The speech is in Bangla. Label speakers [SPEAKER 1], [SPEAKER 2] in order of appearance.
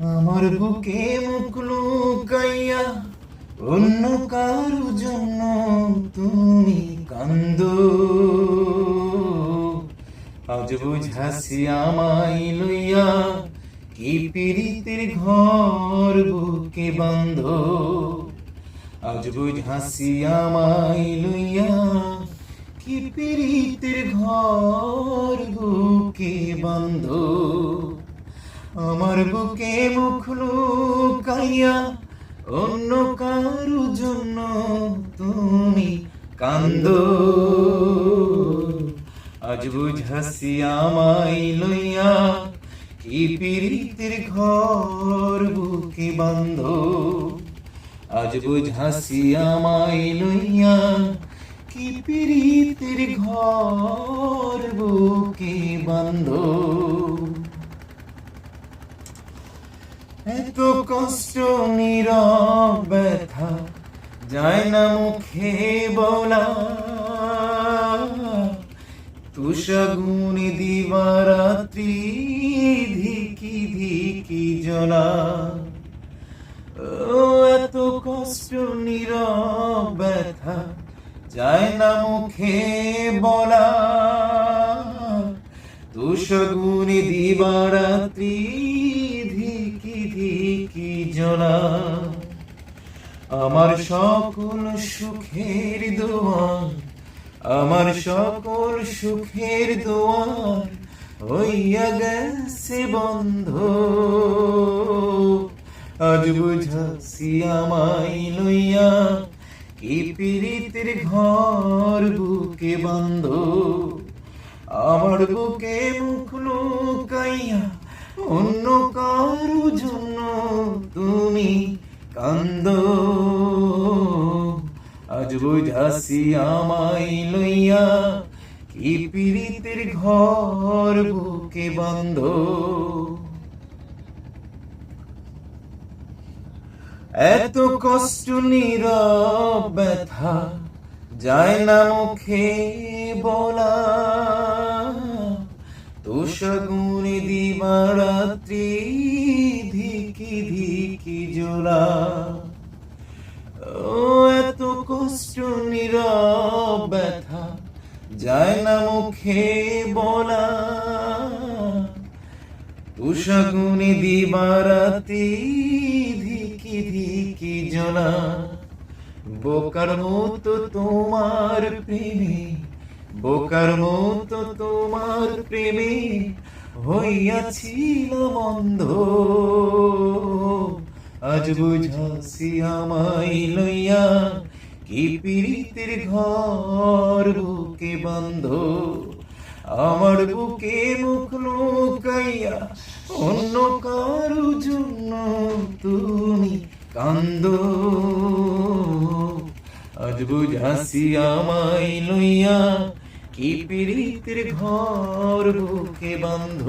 [SPEAKER 1] আমার বুকে মুখ লুকাইয়া অন্য কারো জন্য তুমি কান্দো। আজ বুঝাছি আমায় লইয়া কি পীড়িতের ঘর বুকে বন্ধ। আজ বুঝাছি আমায় লইয়া কি পীড়িতের ঘর বুকে বন্ধ। আমার বুকে মুখ লুকাইয়া অন্য কারো জন্য তুমি কান্দো। আজ বুঝাছি আমায় লইয়া কি পীড়িতের ঘর বুকে বন্ধ। আজ বুঝাছি আমায় লইয়া কি পীড়িতের ঘর বুকে বন্ধ। এত কষ্ট নীরব ব্যথা যায় না মুখে বলা। তুষাগুনি দিবারাত্রি ধিকি ধিকি জ্বলা। ও এত কষ্ট নীরব ব্যথা যায় না মুখে বলা। তুষাগুনি দিবারাত্রি ধিকি ধিকি জ্বলা। আমার সকল সুখের দোয়ার, আমার সকল সুখের দোয়ার হইয়া গেছে বন্ধ। আজ বুঝাছি আমায় লইয়া কি পীড়িতের ঘর বুকে বন্ধ। আমার বুকে মুখ লুকাইয়া অন্য কারো জন্য তুমি কান্দো। আজ বুঝাছি আমায় লইয়া কি পীড়িতের ঘর বুকে বন্ধ। এত কষ্ট নীরব ব্যথা যায় না মুখে বলা। তুষাগুনি দিবারাত্রি ধিকি ধিকি জ্বলা। ও এত কষ্ট নীরব ব্যথা যায় না মুখে বলা। তুষাগুনি দিবারাত্রি ধিকি ধিকি জ্বলা। বোকার মতো তোমার প্রেমে, বোকার মতো তোমার প্রেমে হইয়াছিলাম অন্ধ। আজ বুঝাছি আমায় লইয়া কি পীড়িতের ঘর বুকে বন্ধ। আমার বুকে মুখ লুকাইয়া অন্য কারো জন্য তুমি কান্দো। আজ বুঝাছি আমায় লইয়া কি পীড়িতের ঘর বুকে বন্ধ।